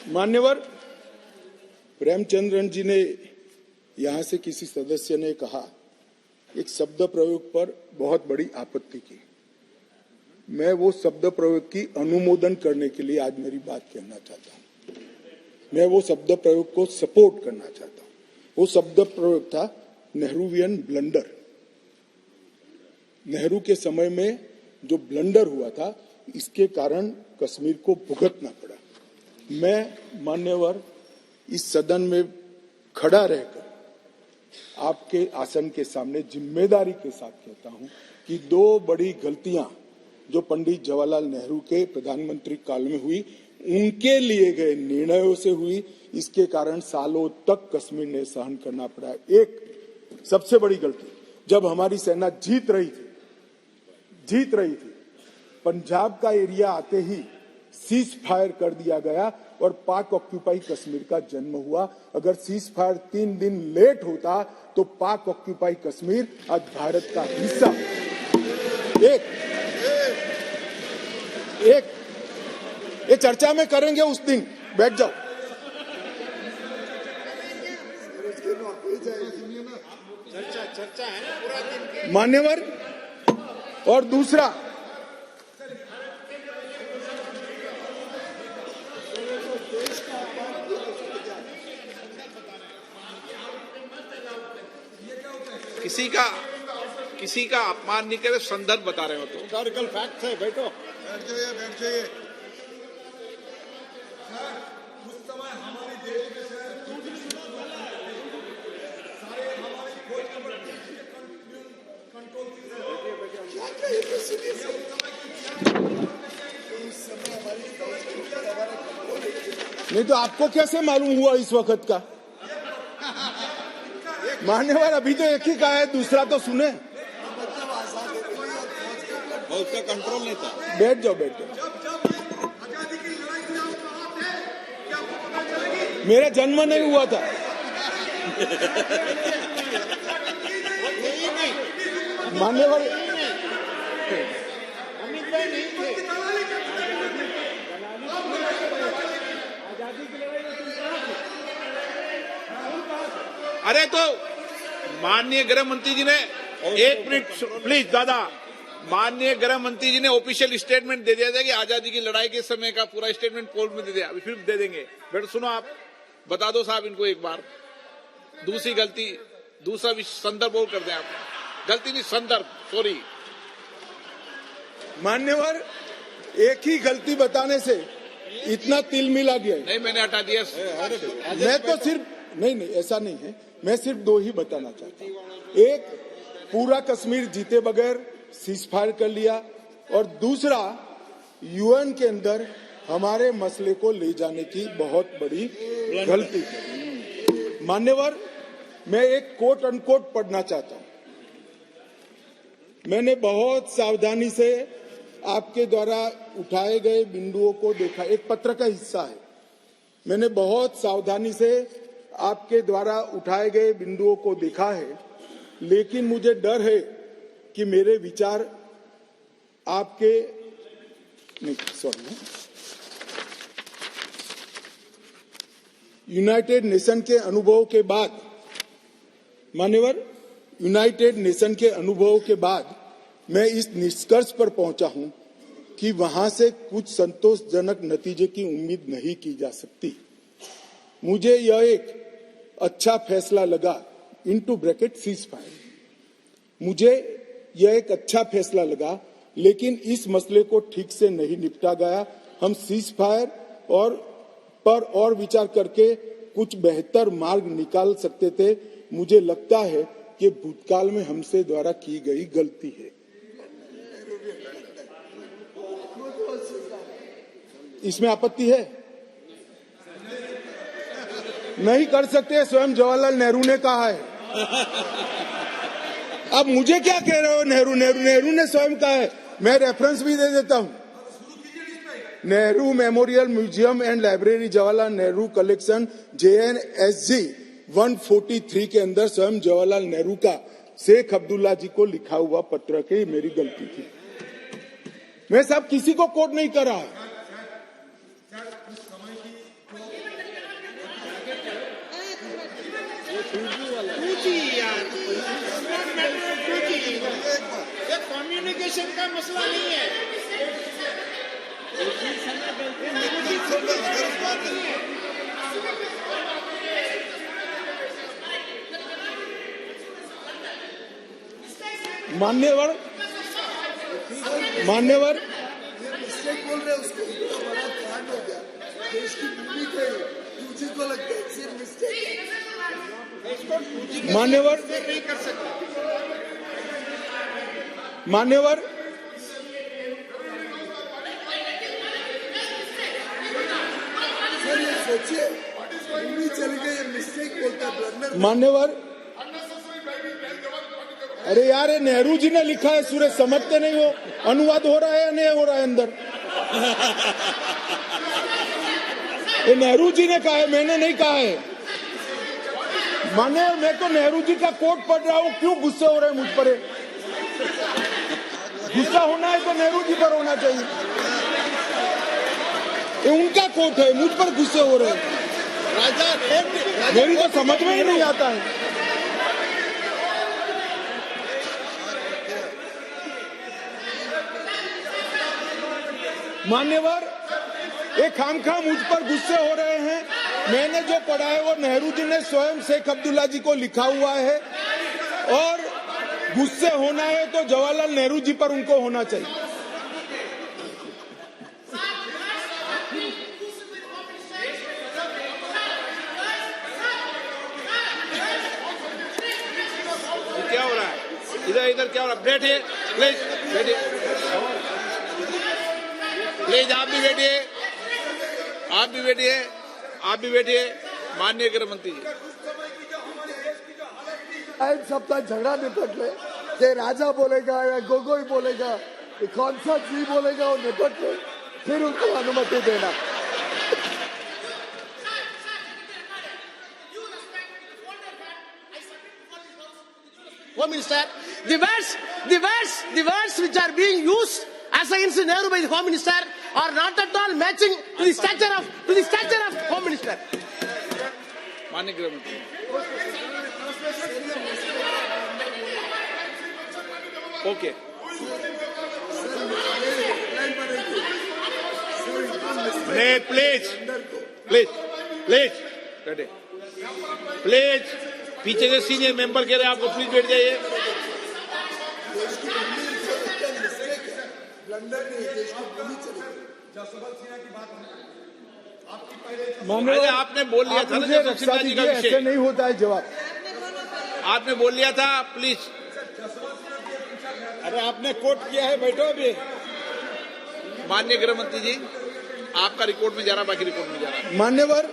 मान्यवर प्रेमचंद्रन जी ने यहां से किसी सदस्य ने कहा, एक शब्द प्रयोग पर बहुत बड़ी आपत्ति की। मैं वो शब्द प्रयोग की अनुमोदन करने के लिए आज मेरी बात कहना चाहता हूं। मैं वो शब्द प्रयोग को सपोर्ट करना चाहता हूं। वो शब्द प्रयोग था नेहरूवियन ब्लंडर। नेहरू के समय में जो ब्लंडर हुआ था, इसके कारण कश्मीर को भुगतना पड़ा। मैं मान्यवर इस सदन में खड़ा रहकर आपके आसन के सामने जिम्मेदारी के साथ कहता हूं कि दो बड़ी गलतियां जो पंडित जवाहरलाल नेहरू के प्रधानमंत्री काल में हुई, उनके लिए गए निर्णयों से हुई। इसके कारण सालों तक कश्मीर ने सहन करना पड़ा। एक सबसे बड़ी गलती, जब हमारी सेना जीत रही थी, पंजाब का एरिया आते ही सीज फायर कर दिया गया और पाक ऑक्यूपाई कश्मीर का जन्म हुआ। अगर सीज फायर 3 दिन लेट होता तो पाक ऑक्यूपाई कश्मीर आज भारत का हिस्सा। ये चर्चा में करेंगे उस दिन, बैठ जाओ। चर्चा है ना पूरा दिन। मान्यवर, और दूसरा, किसी का अपमान नहीं करे, संदर्भ बता रहे हो तो हिस्टोरिकल फैक्ट है। बैठ जाइए। नहीं तो आपको कैसे मालूम हुआ इस वक्त का? मान्यवर, अभी तो एक ही का है, दूसरा तो सुने। उसका कंट्रोल नहीं था। बैठ जाओ। मेरा जन्म नहीं हुआ था। मान्यवर, अरे तो माननीय गृह मंत्री जी ने, एक मिनट प्लीज दादा, माननीय गृह मंत्री जी ने ऑफिशियल स्टेटमेंट दे दिया था कि आजादी की लड़ाई के समय का पूरा स्टेटमेंट कोर्ट में दे दिया। अभी फिर दे देंगे। बेटा सुनो, आप बता दो साहब इनको एक बार। दूसरी गलती, दूसरा संदर्भ और कर दें आप। गलती नहीं, संदर्भ, सॉरी। मान्यवर, एक ही गलती बताने से इतना तिल मिला गया। नहीं, मैंने हटा दिया। मैं तो सिर्फ नहीं, ऐसा नहीं है। मैं सिर्फ 2 ही बताना चाहता हूं। एक, पूरा कश्मीर जीते बगैर सीज फायर कर लिया, और दूसरा, यूएन के अंदर हमारे मसले को ले जाने की बहुत बड़ी गलती है। मान्यवर, मैं एक कोट अनकोट पढ़ना चाहता हूं। मैंने बहुत सावधानी से आपके द्वारा उठाए गए बिंदुओं को देखा। एक पत्र का हिस्सा है। मैंने बहुत सावधानी से आपके द्वारा उठाए गए बिंदुओं को देखा है, लेकिन मुझे डर है कि मेरे विचार आपके यूनाइटेड नेशन के अनुभव के बाद, मान्यवर, यूनाइटेड नेशन के अनुभव के बाद मैं इस निष्कर्ष पर पहुंचा हूं कि वहां से कुछ संतोषजनक नतीजे की उम्मीद नहीं की जा सकती। मुझे यह एक अच्छा फैसला लगा, इनटू ब्रैकेट सीज फायर। मुझे यह एक अच्छा फैसला लगा, लेकिन इस मसले को ठीक से नहीं निपटा गया। हम सीज फायर और विचार करके कुछ बेहतर मार्ग निकाल सकते थे। मुझे लगता है कि भूतकाल में हमसे द्वारा की गई गलती है। इसमें आपत्ति है? नहीं कर सकते, स्वयं जवाहरलाल नेहरू ने कहा है। अब मुझे क्या कह रहे हो? नेहरू ने स्वयं कहा है। मैं रेफरेंस भी दे देता हूं। Nehru memorial museum and library, Jawaharlal Nehru collection, JNSG 143 के अंदर स्वयं जवाहरलाल नेहरू का शेख अब्दुल्ला जी को लिखा हुआ पत्र के मेरी गलती थी। मैं सब किसी को कोट नहीं कर रहा। ये कम्युनिकेशन का मसला नहीं है। मान्यवर मान्यवर मिस्टेक बोल रहे हैं उसको इतना बड़ा कांड हो गया देश की भूमि पे तुझे को लगता है सिर्फ मिस्टेक मान्यवर नहीं कर सकते। मान्यवर सर ये सोचिए भूमि चली गई ये मिस्टेक बोलता है ब्लंडर मान्यवर अरे यार ये नेहरू जी ने लिखा है सूरज समझते नहीं हो अनुवाद हो रहा है या नहीं हो रहा है अंदर ये नेहरू जी ने कहा है मैंने नहीं कहा है माने मैं तो नेहरू जी का कोट पढ़ रहा हूँ क्यों गुस्से हो रहे हैं मुझ पर ये? गुस्सा होना है तो नेहरू जी पर होना चाहिए ये उनका कोट है मुझ पर गुस्से हो रहे हैं मेरी तो समझ में ही नहीं आता है मान्यवर ये खामखा मुझ पर गुस्से हो रहे हैं मैंने जो पढ़ा है वो नेहरू जी ने स्वयं शेख अब्दुल्ला जी को लिखा हुआ है और गुस्से होना है तो जवाहरलाल नेहरू जी पर उनको होना चाहिए क्या हो रहा है इधर इधर क्या हो रहा है? बैठिए प्लीज बैठिए प्लीज आप भी बैठिए आप भी बैठिए आप भी बैठिए माननीय गृह मंत्री जी टाइम सबका झगड़ा निपट ले कि राजा बोलेगा या गोगोई बोलेगा कि कौन सा जी बोलेगा वो निपट ले फिर उनको अनुमति देना Home Minister, the words which are being used as against Nehru by the Home Minister are not at all matching to the stature of Home Minister. माननीय गृह मंत्री ओके प्लीज प्लीज प्लीज बैठे प्लीज पीछे से senior member कह रहे हैं आपको प्लीज बैठ जाइए ब्लंडर नहीं देश की भूमि चली गई मान्यवर आपने बोल लिया था ना मुझे जब रक्षा सिन्हा जी का दीजिए विषय ऐसे नहीं होता है जवाब आपने बोल लिया था प्लीज अरे आपने कोट किया है बैठो अभी माननीय गृह मंत्री जी आपका रिकॉर्ड में जा रहा बाकी रिकॉर्ड में जा रहा मान्यवर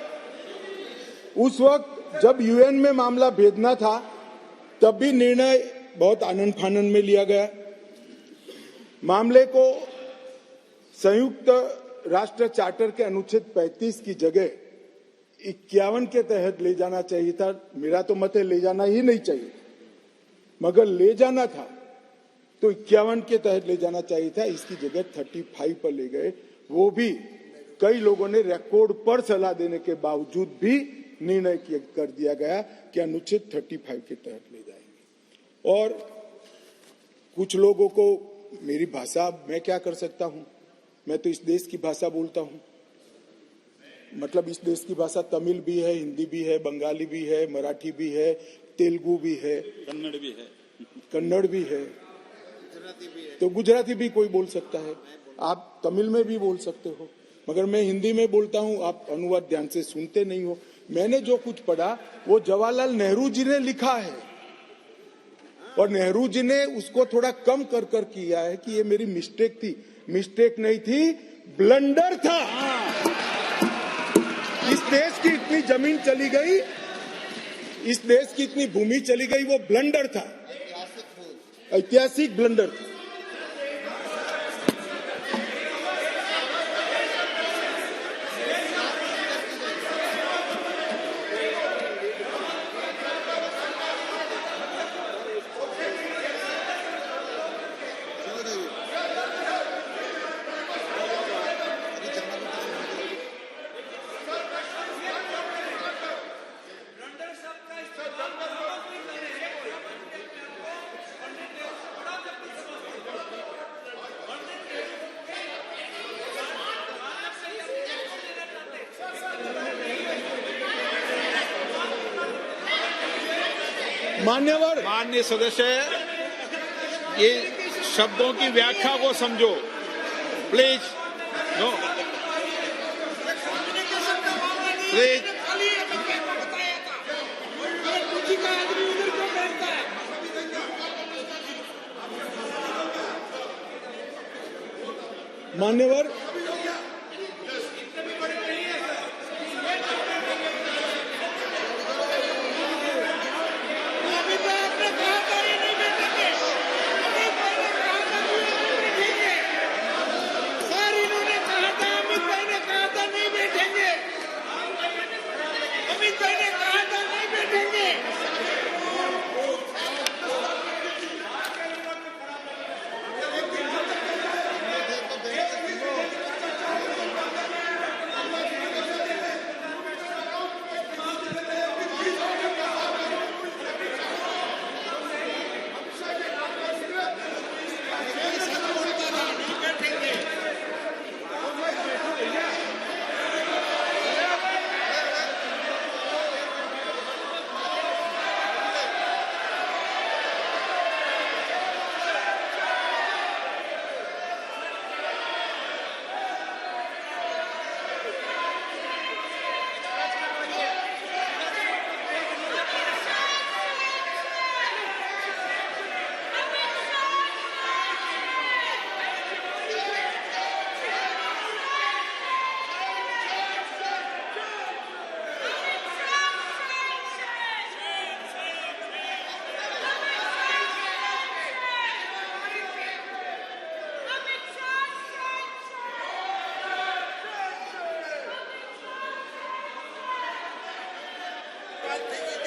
उस वक्त जब यूएन में मामला भेजना था तब भी निर्णय बहुत आनंद फानन में लिया गया मामले को संयुक्त राष्ट्र चार्टर के अनुच्छेद 35 की जगह 51 के तहत ले जाना चाहिए था मेरा तो मत है ले जाना ही नहीं चाहिए मगर ले जाना था तो 51 के तहत ले जाना चाहिए था इसकी जगह 35 पर ले गए वो भी कई लोगों ने रिकॉर्ड पर सलाह देने के बावजूद भी निर्णय कर दिया गया कि अनुच्छेद 35 के तहत ले जाएंगे और कुछ लोगों को मेरी भाषा मैं क्या कर सकता हूं मैं तो इस देश की भाषा बोलता हूं मतलब इस देश की भाषा तमिल भी है हिंदी भी है बंगाली भी है मराठी भी है तेलुगु भी है कन्नड़ भी है तो गुजराती भी कोई बोल सकता है आप तमिल में भी बोल सकते हो मगर मैं हिंदी में बोलता हूं आप अनुवाद ध्यान से सुनते नहीं हो मैंने जो कुछ पढ़ा वो जवाहरलाल नेहरू जी ने लिखा है और नेहरू जी ने उसको थोड़ा कम कर किया है कि ये मेरी मिस्टेक थी मिस्टेक नहीं थी ब्लंडर था इस देश की इतनी जमीन चली गई इस देश की इतनी भूमि चली गई वो ब्लंडर था ऐतिहासिक ब्लंडर था मान्यवर माननीय सदस्य, ये शब्दों की व्याख्या को समझो प्लीज। No please. मान्यवर बात नहीं